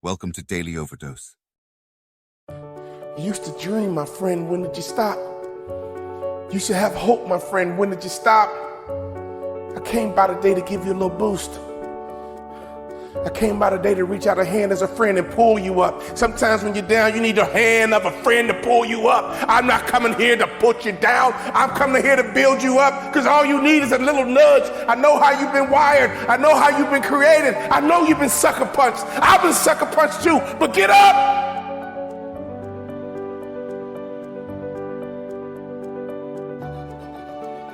Welcome to Daily Overdose. You used to dream, my friend, when did you stop? You should have hope, my friend, when did you stop? I came by today to give you a little boost. I came by today to reach out a hand as a friend and pull you up. Sometimes when you're down, you need a hand of a friend to pull you up. I'm not coming here to put you down. I'm coming here to build you up, because all you need is a little nudge. I know how you've been wired. I know how you've been created. I know you've been sucker punched. I've been sucker punched too, but get up.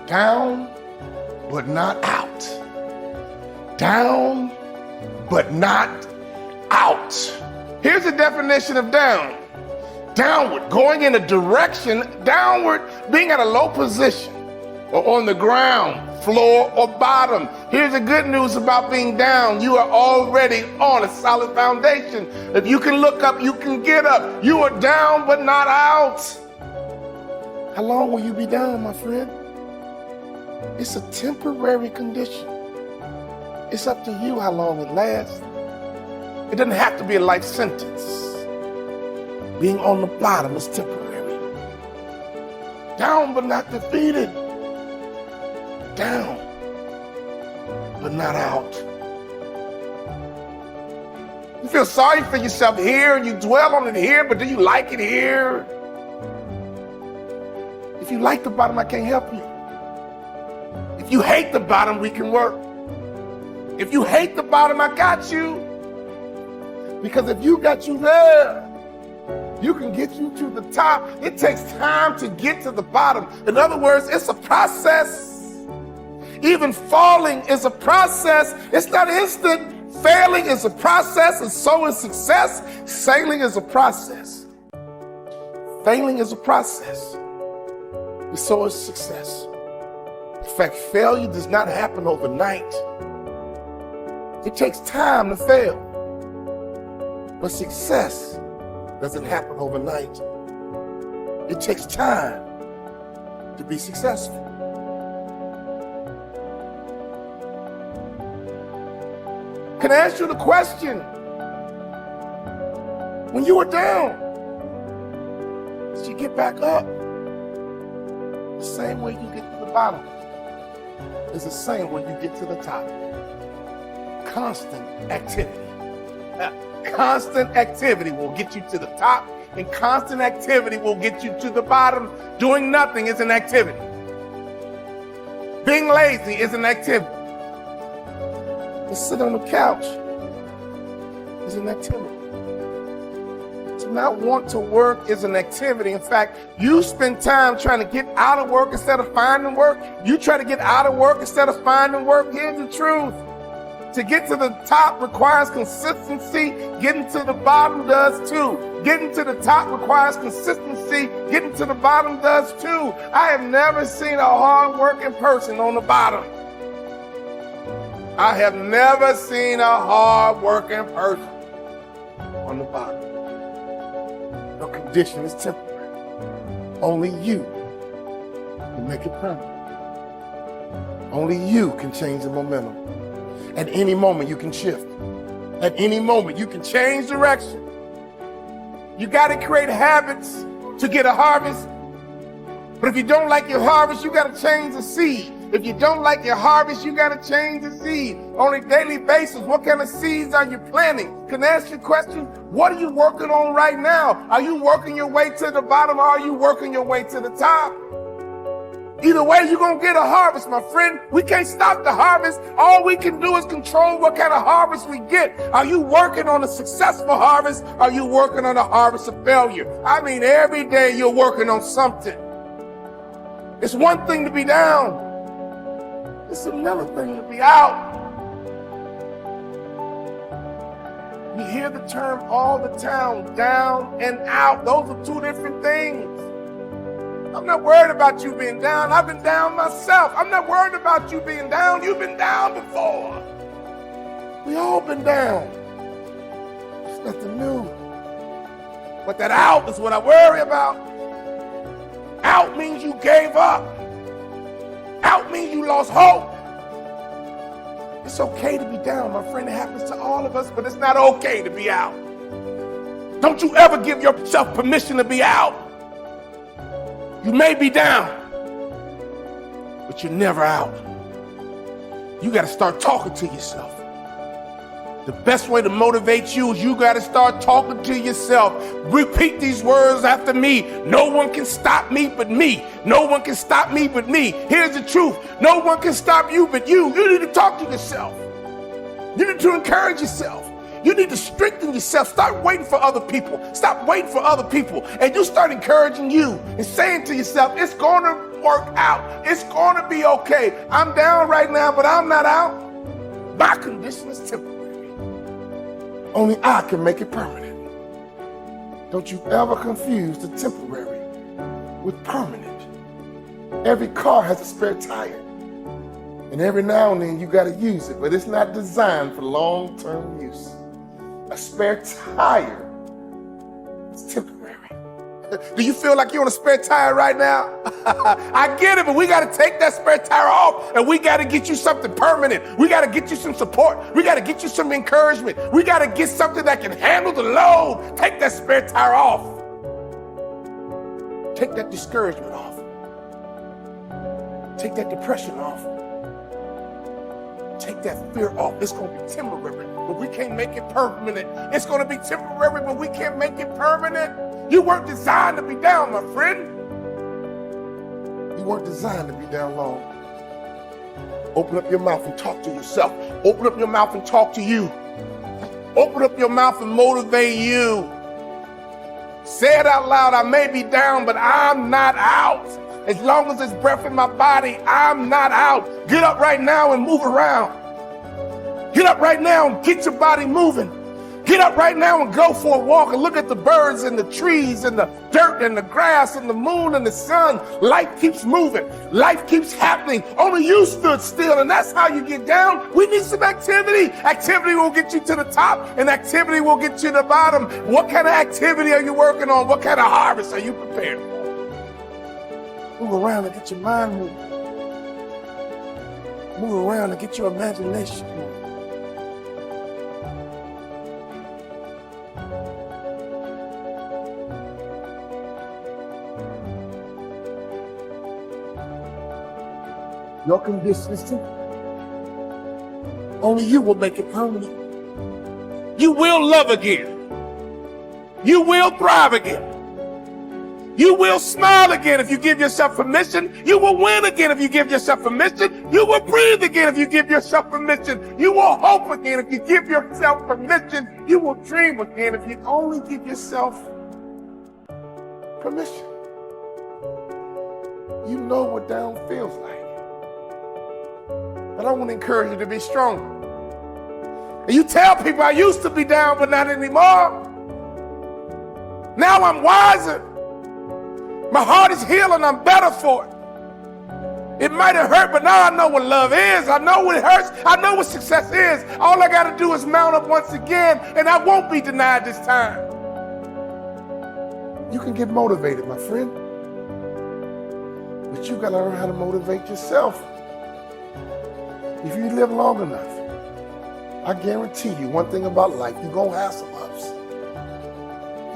Down, but not out. Down, but not out. Here's the definition of down. Downward, going in a direction, downward, being at a low position, or on the ground, floor, or bottom. Here's the good news about being down. You are already on a solid foundation. If you can look up, you can get up. You are down, but not out. How long will you be down, my friend? It's a temporary condition. It's up to you how long it lasts. It doesn't have to be a life sentence. Being on the bottom is temporary. Down but not defeated. Down but not out. You feel sorry for yourself here and you dwell on it here, but do you like it here? If you like the bottom, I can't help you. If you hate the bottom, we can work. If you hate the bottom, I got you. Because if you got you there, you can get you to the top. It takes time to get to the bottom. In other words, it's a process. Even falling is a process. It's not instant. Failing is a process, and so is success. Sailing is a process. Failing is a process, and so is success. In fact, failure does not happen overnight. It takes time to fail. But success doesn't happen overnight. It takes time to be successful. Can I ask you the question? When you were down, did you get back up? The same way you get to the bottom is the same way you get to the top. Constant activity. Constant activity will get you to the top, and constant activity will get you to the bottom. Doing nothing is an activity. Being lazy is an activity. To sit on the couch is an activity. To not want to work is an activity. In fact, you spend time trying to get out of work instead of finding work. You try to get out of work instead of finding work. Here's the truth. To get to the top requires consistency. Getting to the bottom does too. Getting to the top requires consistency. Getting to the bottom does too. I have never seen a hard-working person on the bottom. I have never seen a hard-working person on the bottom. The condition is temporary. Only you can make it permanent. Only you can change the momentum. At any moment, you can shift. At any moment, you can change direction. You got to create habits to get a harvest. But if you don't like your harvest, you got to change the seed. If you don't like your harvest, you got to change the seed. On a daily basis, what kind of seeds are you planting? Can I ask you a question? What are you working on right now? Are you working your way to the bottom, or are you working your way to the top? Either way, you're going to get a harvest, my friend. We can't stop the harvest. All we can do is control what kind of harvest we get. Are you working on a successful harvest? Are you working on a harvest of failure? I mean, every day you're working on something. It's one thing to be down. It's another thing to be out. You hear the term all the time, down and out. Those are two different things. I'm not worried about you being down. I've been down myself. I'm not worried about you being down. You've been down before. We all been down. It's nothing new. But that out is what I worry about. Out means you gave up. Out means you lost hope. It's okay to be down, my friend. It happens to all of us, but it's not okay to be out. Don't you ever give yourself permission to be out. You may be down, but you're never out. You got to start talking to yourself. The best way to motivate you is you got to start talking to yourself. Repeat these words after me. No one can stop me but me. No one can stop me but me. Here's the truth. No one can stop you but you. You need to talk to yourself. You need to encourage yourself. You need to strengthen yourself. Start waiting for other people. Stop waiting for other people. And you start encouraging you and saying to yourself, it's going to work out. It's going to be okay. I'm down right now, but I'm not out. My condition is temporary. Only I can make it permanent. Don't you ever confuse the temporary with permanent. Every car has a spare tire. And every now and then you got to use it, but it's not designed for long-term use. A spare tire is temporary. Do you feel like you're on a spare tire right now? I get it, but we got to take that spare tire off and we got to get you something permanent. We got to get you some support. We got to get you some encouragement. We got to get something that can handle the load. Take that spare tire off. Take that discouragement off. Take that depression off. Take that fear off. It's going to be temporary, but we can't make it permanent. It's going to be temporary, but we can't make it permanent. You weren't designed to be down, my friend. You weren't designed to be down long. Open up your mouth and talk to yourself. Open up your mouth and talk to you. Open up your mouth and motivate you. Say it out loud. I may be down, but I'm not out. As long as there's breath in my body, I'm not out. Get up right now and move around. Get up right now and get your body moving. Get up right now and go for a walk and look at the birds and the trees and the dirt and the grass and the moon and the sun. Life keeps moving. Life keeps happening. Only you stood still, and that's how you get down. We need some activity. Activity will get you to the top, and activity will get you to the bottom. What kind of activity are you working on? What kind of harvest are you prepared for? Move around and get your mind moving. Move around and get your imagination moving. Your condition is temporary. Only you will make it permanent. You will love again. You will thrive again. You will smile again if you give yourself permission. You will win again if you give yourself permission. You will breathe again if you give yourself permission. You will hope again if you give yourself permission. You will dream again if you only give yourself permission. You know what down feels like. But I want to encourage you to be stronger. And you tell people I used to be down, but not anymore. Now I'm wiser. My heart is healing. I'm better for it. It might have hurt, but now I know what love is. I know what it hurts. I know what success is. All I got to do is mount up once again, and I won't be denied this time. You can get motivated, my friend. But you got to learn how to motivate yourself. If you live long enough, I guarantee you one thing about life, you're going to have some ups.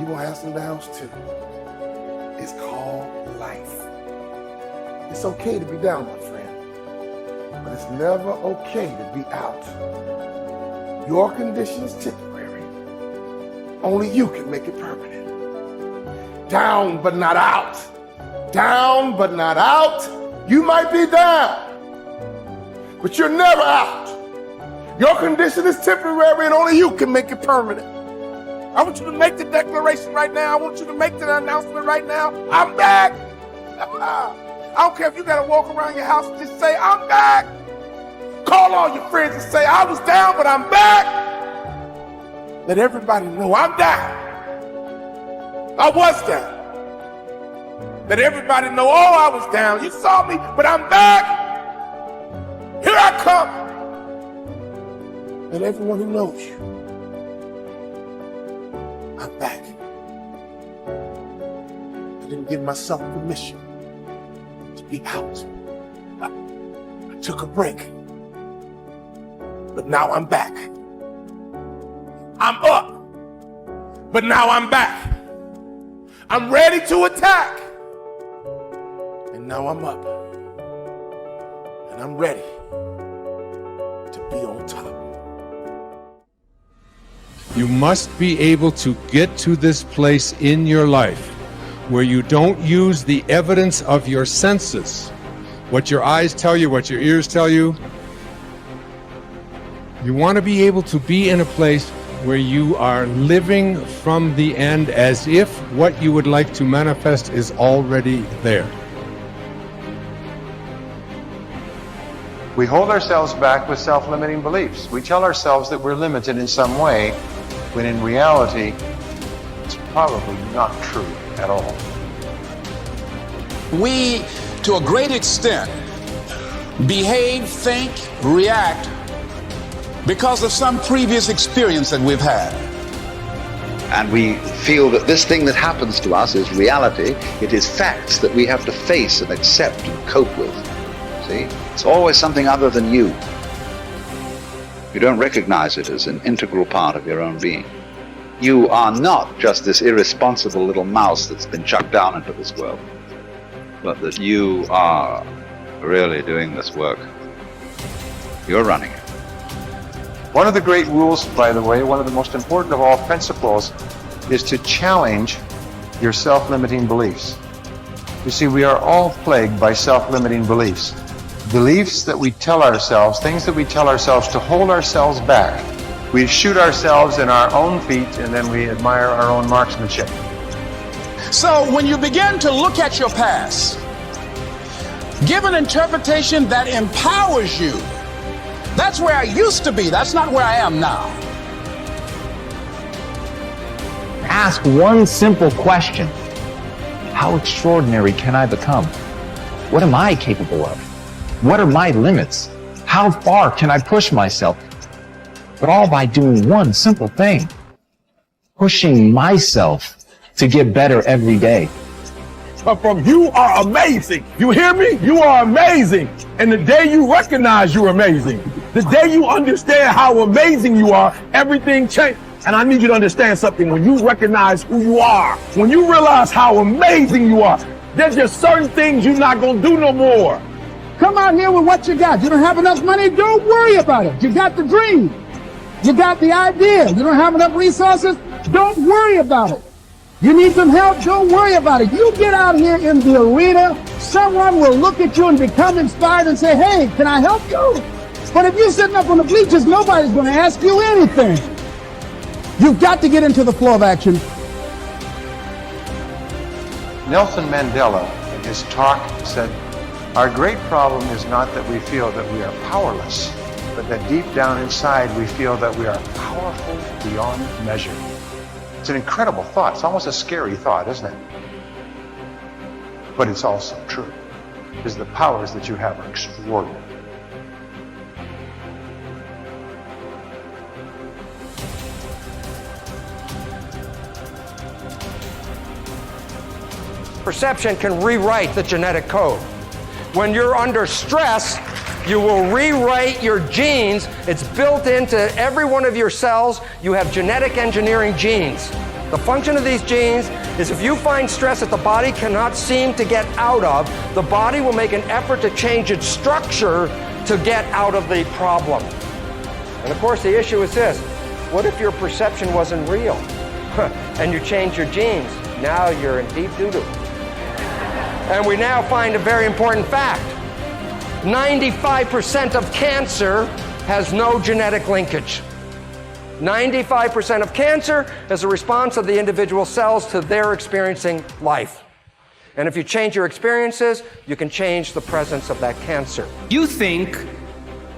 You're going to have some downs too. It's called life. It's okay to be down, my friend, but it's never okay to be out. Your condition is temporary. Only you can make it permanent. Down, but not out. Down, but not out. You might be down, but you're never out. Your condition is temporary and only you can make it permanent. I want you to make the declaration right now. I want you to make the announcement right now. I'm back. I don't care if you got to walk around your house and just say, I'm back. Call all your friends and say, I was down, but I'm back. Let everybody know I'm down. I was down. Let everybody know, oh, I was down. You saw me, but I'm back. Here I come. And everyone who knows you, I'm back. I didn't give myself permission to be out. I took a break. But now I'm back. I'm up. But now I'm back. I'm ready to attack. And now I'm up. And I'm ready to be on top. You must be able to get to this place in your life where you don't use the evidence of your senses, what your eyes tell you, what your ears tell you. You want to be able to be in a place where you are living from the end as if what you would like to manifest is already there. We hold ourselves back with self-limiting beliefs. We tell ourselves that we're limited in some way, when in reality, it's probably not true at all. We, to a great extent, behave, think, react because of some previous experience that we've had. And we feel that this thing that happens to us is reality. It is facts that we have to face and accept and cope with. See? It's always something other than you. You don't recognize it as an integral part of your own being. You are not just this irresponsible little mouse that's been chucked down into this world, but that you are really doing this work. You're running it. One of the great rules, by the way, one of the most important of all principles, is to challenge your self-limiting beliefs. You see, we are all plagued by self-limiting beliefs. Beliefs that we tell ourselves, things that we tell ourselves to hold ourselves back. We shoot ourselves in our own feet and then we admire our own marksmanship. So when you begin to look at your past, give an interpretation that empowers you. That's where I used to be. That's not where I am now. Ask one simple question. How extraordinary can I become? What am I capable of? What are my limits? How far can I push myself? But all by doing one simple thing. Pushing myself to get better every day. But from you are amazing. You hear me? You are amazing. And the day you recognize you're amazing, the day you understand how amazing you are, everything changes. And I need you to understand something. When you recognize who you are, when you realize how amazing you are, there's just certain things you're not going to do no more. Come out here with what you got. You don't have enough money? Don't worry about it. You got the dream. You got the idea. You don't have enough resources? Don't worry about it. You need some help? Don't worry about it. You get out here in the arena, someone will look at you and become inspired and say, hey, can I help you? But if you're sitting up on the bleachers, nobody's going to ask you anything. You've got to get into the flow of action. Nelson Mandela, in his talk, said, our great problem is not that we feel that we are powerless, but that deep down inside we feel that we are powerful beyond measure. It's an incredible thought. It's almost a scary thought, isn't it? But it's also true, because the powers that you have are extraordinary. Perception can rewrite the genetic code. When you're under stress, you will rewrite your genes. It's built into every one of your cells. You have genetic engineering genes. The function of these genes is if you find stress that the body cannot seem to get out of, the body will make an effort to change its structure to get out of the problem. And of course, the issue is this. What if your perception wasn't real? And you change your genes? Now you're in deep doo-doo. And we now find a very important fact. 95% of cancer has no genetic linkage. 95% of cancer is a response of the individual cells to their experiencing life. And if you change your experiences, you can change the presence of that cancer. You think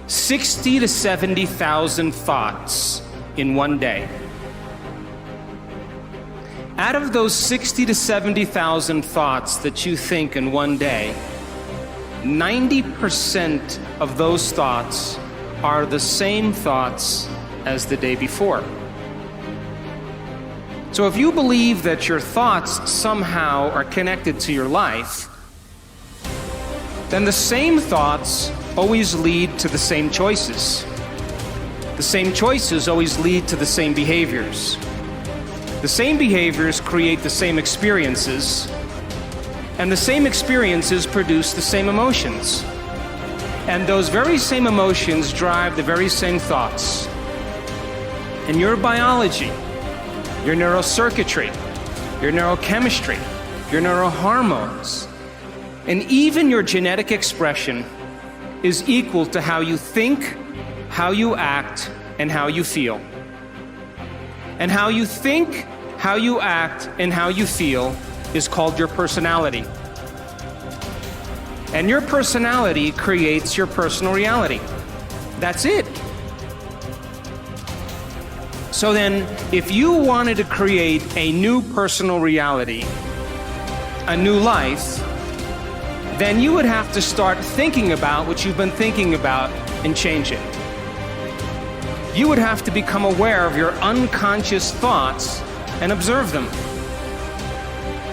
60 to 70,000 thoughts in one day. Out of those 60 to 70,000 thoughts that you think in one day, 90% of those thoughts are the same thoughts as the day before. So if you believe that your thoughts somehow are connected to your life, then the same thoughts always lead to the same choices. The same choices always lead to the same behaviors. The same behaviors create the same experiences, and the same experiences produce the same emotions. And those very same emotions drive the very same thoughts. And your biology, your neurocircuitry, your neurochemistry, your neurohormones, and even your genetic expression is equal to how you think, how you act, and how you feel. And how you think, how you act, and how you feel is called your personality. And your personality creates your personal reality. That's it. So then, if you wanted to create a new personal reality, a new life, then you would have to start thinking about what you've been thinking about and change it. You would have to become aware of your unconscious thoughts and observe them.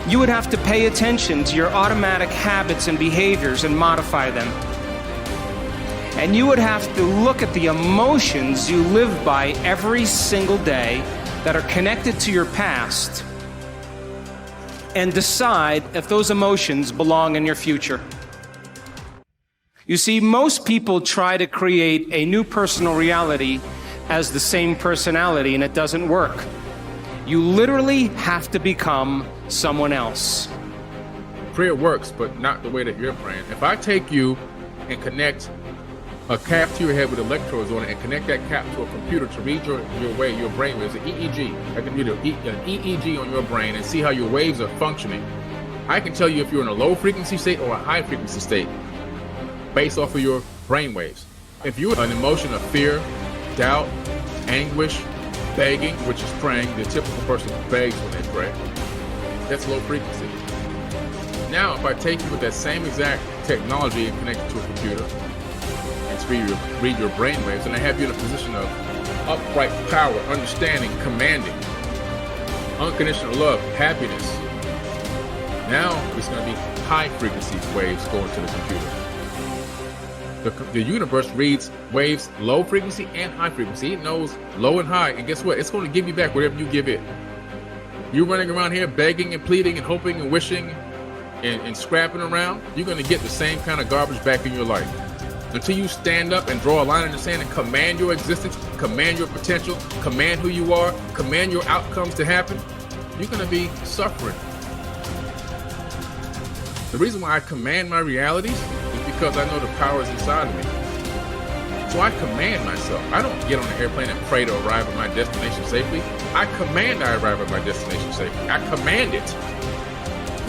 You would have to pay attention to your automatic habits and behaviors and modify them. And you would have to look at the emotions you live by every single day that are connected to your past and decide if those emotions belong in your future. You see, most people try to create a new personal reality as the same personality, and it doesn't work. You literally have to become someone else. Prayer works, but not the way that you're praying. If I take you and connect a cap to your head with electrodes on it and connect that cap to a computer to read your brain waves, an EEG. I can read an EEG on your brain and see how your waves are functioning. I can tell you if you're in a low frequency state or a high frequency state based off of your brain waves. If you're an emotion of fear, doubt, anguish, begging, which is praying, the typical person begs when they pray, that's low frequency. Now, if I take you with that same exact technology and connect it to a computer and read your brain waves, and I have you in a position of upright power, understanding, commanding, unconditional love, happiness, now it's going to be high frequency waves going to the computer. The universe reads waves low frequency and high frequency. It knows low and high, and guess what? It's going to give you back whatever you give it. You're running around here begging and pleading and hoping and wishing and scrapping around, you're going to get the same kind of garbage back in your life. Until you stand up and draw a line in the sand and command your existence, command your potential, command who you are, command your outcomes to happen, you're going to be suffering. The reason why I command my realities is because I know the power is inside of me. So I command myself. I don't get on an airplane and pray to arrive at my destination safely. I command I arrive at my destination safely. I command it.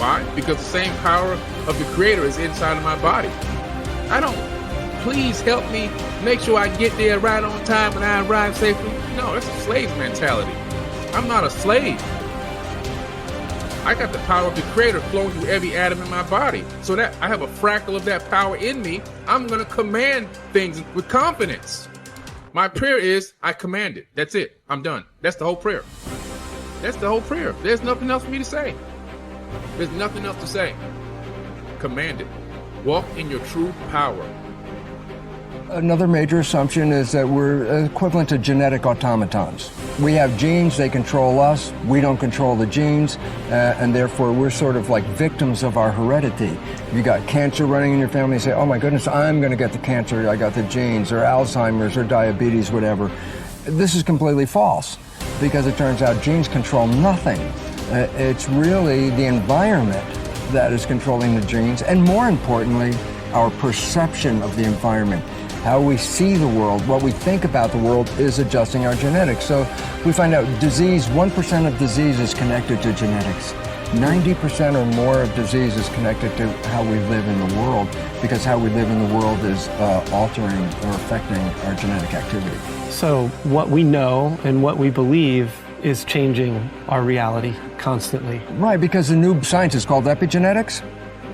Why? Because the same power of the Creator is inside of my body. I don't, please help me make sure I get there right on time and I arrive safely. No, that's a slave mentality. I'm not a slave. I got the power of the Creator flowing through every atom in my body. So that I have a fraction of that power in me, I'm going to command things with confidence. My prayer is, I command it. That's it. I'm done. That's the whole prayer. That's the whole prayer. There's nothing else for me to say. There's nothing else to say. Command it. Walk in your true power. Another major assumption is that we're equivalent to genetic automatons. We have genes, they control us, we don't control the genes, and therefore we're sort of like victims of our heredity. You got cancer running in your family, you say, oh my goodness, I'm going to get the cancer, I got the genes, or Alzheimer's, or diabetes, whatever. This is completely false, because it turns out genes control nothing. It's really the environment that is controlling the genes, and more importantly, our perception of the environment. How we see the world, what we think about the world is adjusting our genetics. So we find out disease, 1% of disease is connected to genetics. 90% or more of disease is connected to how we live in the world, because how we live in the world is altering or affecting our genetic activity. So what we know and what we believe is changing our reality constantly. Right, because the new science is called epigenetics.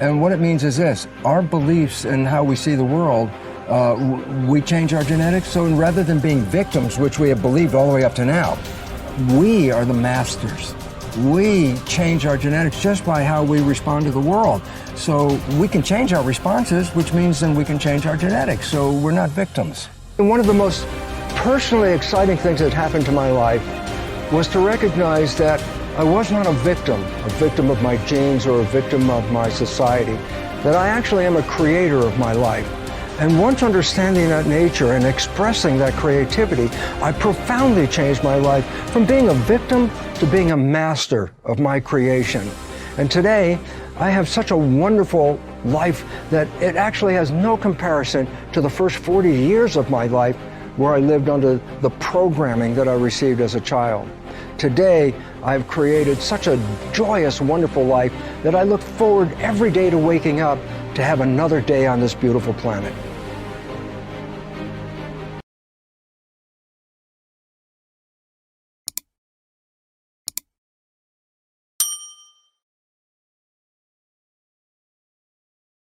And what it means is this: our beliefs and how we see the world, we change our genetics. So rather than being victims, which we have believed all the way up to now, we are the masters. We change our genetics just by how we respond to the world. So we can change our responses, which means then we can change our genetics. So we're not victims. And one of the most personally exciting things that happened to my life was to recognize that I was not a victim of my genes or a victim of my society, that I actually am a creator of my life. And once understanding that nature and expressing that creativity, I profoundly changed my life from being a victim to being a master of my creation. And today, I have such a wonderful life that it actually has no comparison to the first 40 years of my life where I lived under the programming that I received as a child. Today, I've created such a joyous, wonderful life that I look forward every day to waking up to have another day on this beautiful planet.